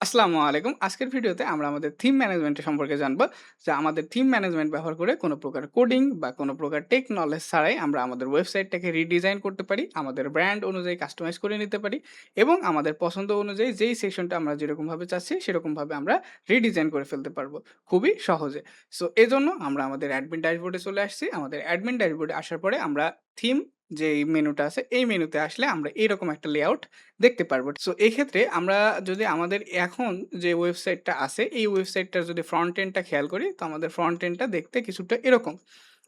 আসসালামু আলাইকুম। আজকের ভিডিওতে আমরা আমাদের থিম ম্যানেজমেন্টের সম্পর্কে জানবো। যে আমাদের থিম ম্যানেজমেন্ট ব্যবহার করে কোনো প্রকার কোডিং বা কোনো প্রকার টেক নলেজ ছাড়াই আমরা আমাদের ওয়েবসাইটটাকে রিডিজাইন করতে পারি। আমাদের ব্র্যান্ড অনুযায়ী কাস্টমাইজ করে নিতে পারি এবং আমাদের পছন্দ অনুযায়ী যেই সেকশনটা আমরা যেরকমভাবে চাচ্ছি সেরকমভাবে আমরা রিডিজাইন করে ফেলতে পারবো খুবই সহজে। সো এজন্য আমরা আমাদের অ্যাডমিন ড্যাশবোর্ডে চলে আসছি। আমাদের অ্যাডমিন ড্যাশবোর্ডে আসার পরে আমরা থিম যেই মেনুটা আছে এই মেনুতে আসলে আমরা এরকম একটা লেআউট দেখতে পারবো। সো এক্ষেত্রে আমরা যদি আমাদের এখন যে ওয়েবসাইটটা আছে, এই ওয়েবসাইটটার যদি ফ্রন্ট এন্ডটা খেয়াল করি, তো আমাদের ফ্রন্ট এন্ডটা দেখতে কিছুটা এরকম।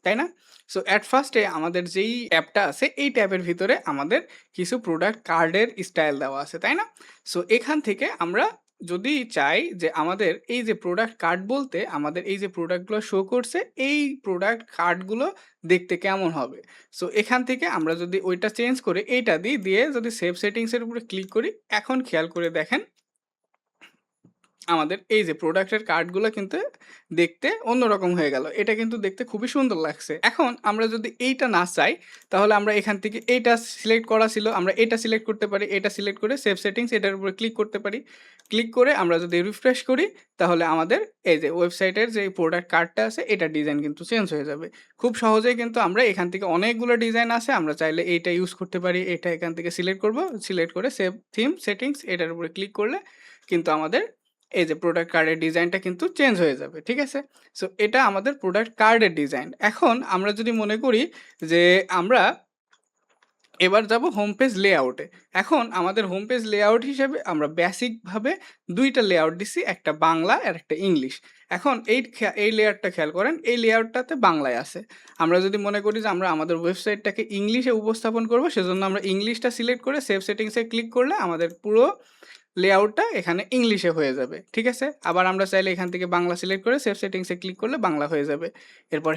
তাই না? সো এট ফার্স্ট এ আমাদের যেই ট্যাবটা আছে, এই ট্যাবের ভিতরে আমাদের কিছু প্রোডাক্ট কার্ডের স্টাইল দেওয়া আছে, তাই না? সো এখান থেকে আমরা যদি চাই যে আমাদের এই যে প্রোডাক্ট কার্ড বলতে আমাদের এই যে প্রোডাক্টগুলো শো করছে, এই প্রোডাক্ট কার্ডগুলো দেখতে কেমন হবে? সো এখান থেকে আমরা যদি ওইটা চেঞ্জ করে এইটা দিই, দিয়ে যদি সেভ সেটিংস এর উপরে ক্লিক করি, এখন খেয়াল করে দেখেন আমাদের এই যে প্রোডাক্টের কার্ডগুলো কিন্তু দেখতে অন্যরকম হয়ে গেল। এটা কিন্তু দেখতে খুবই সুন্দর লাগছে। এখন আমরা যদি এইটা না চাই, তাহলে আমরা এখান থেকে এইটা সিলেক্ট করা ছিল, আমরা এটা সিলেক্ট করতে পারি। এটা সিলেক্ট করে সেভ সেটিংস এটার উপরে ক্লিক করতে পারি। ক্লিক করে আমরা যদি রিফ্রেশ করি, তাহলে আমাদের এই যে ওয়েবসাইটের যে প্রোডাক্ট কার্ডটা আছে, এটার ডিজাইন কিন্তু চেঞ্জ হয়ে যাবে। খুব সহজেই কিন্তু আমরা এখান থেকে অনেকগুলো ডিজাইন আছে। আমরা চাইলে এইটা ইউজ করতে পারি। এটা এখান থেকে সিলেক্ট করব। সিলেক্ট করে সেভ থিম সেটিংস এটার উপরে ক্লিক করলে কিন্তু আমাদের এই যে প্রোডাক্ট কার্ডের ডিজাইনটা কিন্তু চেঞ্জ হয়ে যাবে। ঠিক আছে? সো এটা আমাদের প্রোডাক্ট কার্ডের ডিজাইন। এখন আমরা যদি মনে করি যে আমরা এবার যাব হোম পেজ লেআউটে। এখন আমাদের হোম পেজ লেআউট হিসেবে আমরা বেসিকভাবে ২ টা লেআউট দিছি, একটা বাংলা আর একটা ইংলিশ। এখন এই লেয়ারটা খেয়াল করেন, এই লেআউটটাতে বাংলায় আছে। আমরা যদি মনে করি যে আমরা আমাদের ওয়েবসাইটটাকে ইংলিশে উপস্থাপন করব, সেজন্য আমরা ইংলিশটা সিলেক্ট করে সেভ সেটিংসে ক্লিক করলে আমাদের পুরো লেআউটটা এখানে ইংলিশে হয়ে যাবে। ঠিক আছে? আবার আমরা চাইলে এখান থেকে বাংলা সিলেক্ট করে সেভ সেটিংসে ক্লিক করলে বাংলা হয়ে যাবে। এরপর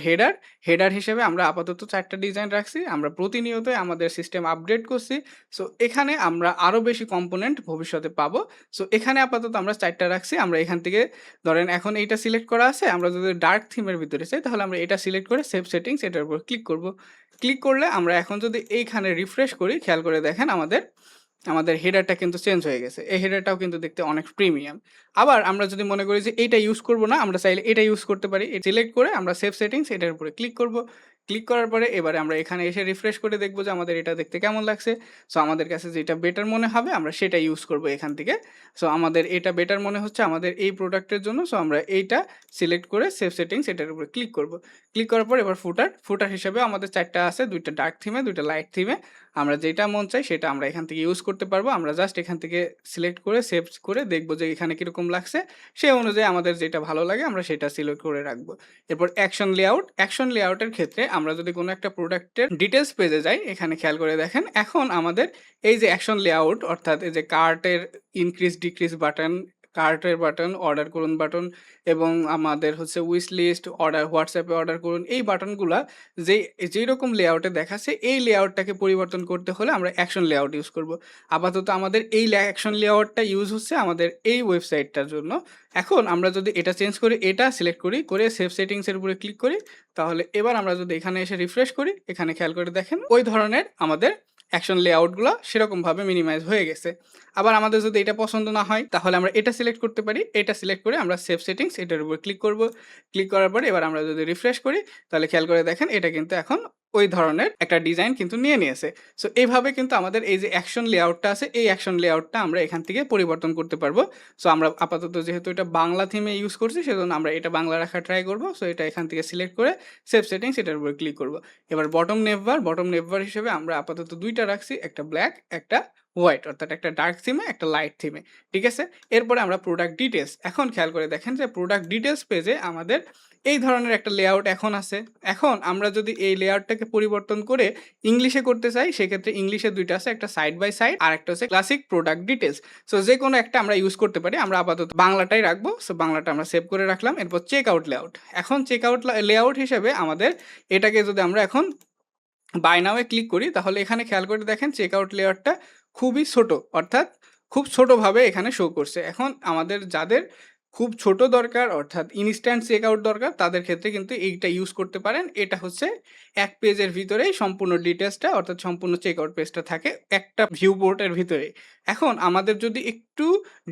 হেডার হিসেবে আমরা আপাতত ৪ টা ডিজাইন রাখছি। আমরা প্রতিনিয়তই আমাদের সিস্টেম আপগ্রেড করছি। সো এখানে আমরা আরো বেশি কম্পোনেন্ট ভবিষ্যতে পাবো। সো এখানে আপাতত আমরা ৪ টা রাখছি। আমরা এখান থেকে ধরেন এখন এইটা সিলেক্ট করা আছে। আমরা যদি ডার্ক থিমের ভিতরে চাই, তাহলে আমরা এটা সিলেক্ট করে সেভ সেটিংস এটার উপর ক্লিক করব। ক্লিক করলে আমরা এখন যদি এইখানে রিফ্রেশ করি, খেয়াল করে দেখেন আমাদের হেডারটা কিন্তু চেঞ্জ হয়ে গেছে। এই হেডারটাও কিন্তু দেখতে অনেক প্রিমিয়াম। আবার আমরা যদি মনে করি যে এইটা ইউজ করব না, আমরা চাইলে এটা ইউজ করতে পারি। সিলেক্ট করে আমরা সেভ সেটিংস এটার উপরে ক্লিক করব। ক্লিক করার পরে এবারে আমরা এখানে এসে রিফ্রেশ করে দেখব যে আমাদের এটা দেখতে কেমন লাগছে। সো আমাদের কাছে যেটা বেটার মনে হবে আমরা সেটা ইউজ করব এখান থেকে। সো আমাদের এটা বেটার মনে হচ্ছে আমাদের এই প্রোডাক্টের জন্য। সো আমরা এইটা সিলেক্ট করে সেভ সেটিংস এটার উপরে ক্লিক করব। ক্লিক করার পর এবার ফুটার হিসেবে আমাদের ৪ টা আছে, ২ টা ডার্ক থিমে, ২ টা লাইট থিমে। আমরা যেটা মন চাই সেটা আমরা এখান থেকে ইউজ করতে পারবো। আমরা জাস্ট এখান থেকে সিলেক্ট করে সেভ করে দেখব যে এখানে কিরকম লাগছে। সেই অনুযায়ী আমাদের যেটা ভালো লাগে আমরা সেটা সিলেক্ট করে রাখবো। এরপর অ্যাকশন লেআউটের ক্ষেত্রে আমরা যদি কোনো একটা প্রোডাক্টের ডিটেইলস পেজে যাই, এখানে খেয়াল করে দেখেন এখন আমাদের এই যে অ্যাকশন লেআউট, অর্থাৎ এই যে কার্টের ইনক্রিজ ডিক্রিজ বাটন, কার্টের বাটন, অর্ডার করুন বাটন এবং আমাদের হচ্ছে উইশ লিস্ট, হোয়াটসঅ্যাপে অর্ডার করুন, এই বাটনগুলা যেই রকম লেআউটে দেখাচ্ছে এই লেআউটটাকে পরিবর্তন করতে হলে আমরা অ্যাকশন লেআউট ইউজ করব। আপাতত আমাদের এই অ্যাকশন লেআউটটা ইউজ হচ্ছে আমাদের এই ওয়েবসাইটটার জন্য। এখন আমরা যদি এটা চেঞ্জ করি, এটা সিলেক্ট করি, করে সেভ সেটিংস এর উপরে ক্লিক করি, তাহলে এবার আমরা যদি এখানে এসে রিফ্রেশ করি, এখানে খেয়াল করে দেখেন ওই ধরনের আমাদের অ্যাকশন লেআউটগুলো সেরকমভাবে মিনিমাইজ হয়ে গেছে। আবার আমাদের যদি এটা পছন্দ না হয়, তাহলে আমরা এটা সিলেক্ট করতে পারি। এটা সিলেক্ট করে আমরা সেভ সেটিংস এটার উপর ক্লিক করব। ক্লিক করার পরে এবার আমরা যদি রিফ্রেশ করি, তাহলে খেয়াল করে দেখেন এটা কিন্তু এখন ওই ধরনের একটা ডিজাইন কিন্তু নিয়ে নিয়েছে। সো এইভাবে কিন্তু আমাদের এই যে অ্যাকশন লেআউটটা আছে, এই অ্যাকশন লেআউটটা আমরা এখান থেকে পরিবর্তন করতে পারবো। সো আমরা আপাতত যেহেতু এটা বাংলা থিমে ইউজ করছি, সেজন্য আমরা এটা বাংলা রাখার ট্রাই করব। সো এটা এখান থেকে সিলেক্ট করে সেভ সেটিংস এটার উপর ক্লিক করব। এবার বটম নেভবার হিসেবে আমরা আপাতত ২ টা রাখছি, একটা ব্ল্যাক, একটা হোয়াইট, অর্থাৎ একটা ডার্ক থিমে, একটা লাইট থিমে। ঠিক আছে? এরপরে আমরা প্রোডাক্ট ডিটেইলস। এখন খেয়াল করে দেখেন যে প্রোডাক্ট ডিটেইলস পেজে আমাদের এই ধরনের একটা লেআউট এখন আছে। এখন আমরা যদি এই লেআউটটাকে পরিবর্তন করে ইংলিশে করতে চাই, সেক্ষেত্রে ইংলিশে ২ টা আছে, একটা সাইড বাই সাইড আর একটা হচ্ছে ক্লাসিক প্রোডাক্ট ডিটেইলস। সো যেকোনো একটা আমরা ইউজ করতে পারি। আমরা আপাতত বাংলাটাই রাখবো। সো বাংলাটা আমরা সেভ করে রাখলাম। এরপর চেকআউট লেআউট। এখন চেকআউট লেআউট হিসেবে আমাদের এটাকে যদি আমরা এখন বাই নাও এ ক্লিক করি, তাহলে এখানে খেয়াল করে দেখেন চেকআউট লেয়ারটা খুবই ছোট, অর্থাৎ খুব ছোটভাবে এখানে শো করছে। এখন আমাদের যাদের খুব ছোট দরকার অর্থাৎ ইনস্ট্যান্ট চেকআউট দরকার তাদের ক্ষেত্রে কিন্তু এইটা ইউজ করতে পারেন। এটা হচ্ছে এক পেজের ভিতরেই সম্পূর্ণ ডিটেইলসটা অর্থাৎ সম্পূর্ণ চেকআউট পেজটা থাকে একটা ভিউ পোর্টের ভিতরে। এখন আমাদের যদি একটু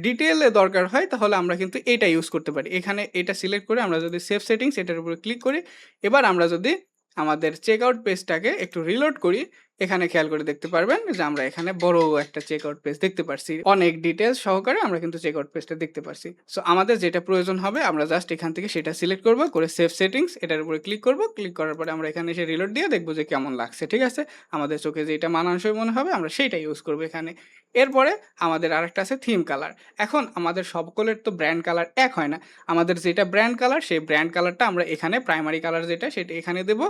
ডিটেইলে দরকার হয় তাহলে আমরা কিন্তু এটা ইউজ করতে পারি। এখানে এটা সিলেক্ট করে আমরা যদি সেভ সেটিংস এটার উপরে ক্লিক করি, এবার আমরা যদি আমাদের চেকআউট পেজটাকে একটু রিলোড করি, এখানে খেয়াল করে দেখতে পারবেন যে আমরা এখানে বড় একটা চেকআউট পেজ দেখতে পারছি। অনেক ডিটেইলস সহকারে আমরা কিন্তু চেকআউট পেজটা দেখতে পারছি। সো আমাদের যেটা প্রয়োজন হবে আমরা জাস্ট এখান থেকে সেটা সিলেক্ট করব, করে সেভ সেটিংস এটার উপরে ক্লিক করব। ক্লিক করার পরে আমরা এখানে এসে রিলোড দিয়ে দেখব যে কেমন লাগছে। ঠিক আছে? আমাদের চোখে যেটা মানানসই মনে হবে আমরা সেইটাই ইউজ করব এখানে। এরপরে আমাদের আরেকটা আছে থিম কালার। এখন আমাদের সকলের তো ব্র্যান্ড কালার এক হয় না। আমাদের যেটা ব্র্যান্ড কালার সেই ব্র্যান্ড কালারটা আমরা এখানে প্রাইমারি কালার যেটা সেটা এখানে দেব,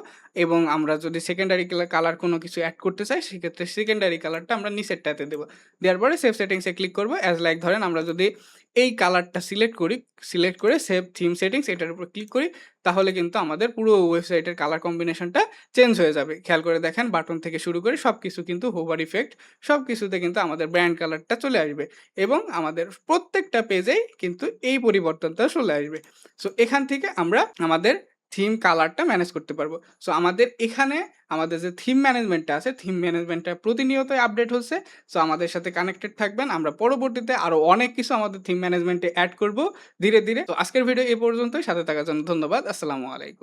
এবং আমরা যদি সেকেন্ডারি কালার কোনো কিছু অ্যাড করতে চাই সেক্ষেত্রে সেকেন্ডারি কালারটা আমরা নিচেরটাতে দেবো। দেওয়ার পরে সেভ সেটিংসে ক্লিক করব। অ্যাজ লাইক ধরেন আমরা যদি এই কালারটা সিলেক্ট করি, সিলেক্ট করে সেভ থিম সেটিংস এটার উপর ক্লিক করি, তাহলে কিন্তু আমাদের পুরো ওয়েবসাইটের কালার কম্বিনেশনটা চেঞ্জ হয়ে যাবে। খেয়াল করে দেখেন বাটন থেকে শুরু করে সব কিছু কিন্তু হোভার ইফেক্ট সব কিছুতে কিন্তু আমাদের ব্র্যান্ড কালারটা চলে আসবে, এবং আমাদের প্রত্যেকটা পেজেই কিন্তু এই পরিবর্তনটা চলে আসবে। সো এখান থেকে আমরা আমাদের থিম কালারটা ম্যানেজ করতে পারবো। সো আমাদের এখানে আমাদের যে থিম ম্যানেজমেন্টটা আছে, থিম ম্যানেজমেন্টটা প্রতিনিয়তই আপডেট হচ্ছে। সো আমাদের সাথে কানেক্টেড থাকবেন। আমরা পরবর্তীতে আরও অনেক কিছু আমাদের থিম ম্যানেজমেন্টে অ্যাড করব ধীরে ধীরে। তো আজকের ভিডিও এই পর্যন্তই। সাথে থাকার জন্য ধন্যবাদ। আসসালামু আলাইকুম।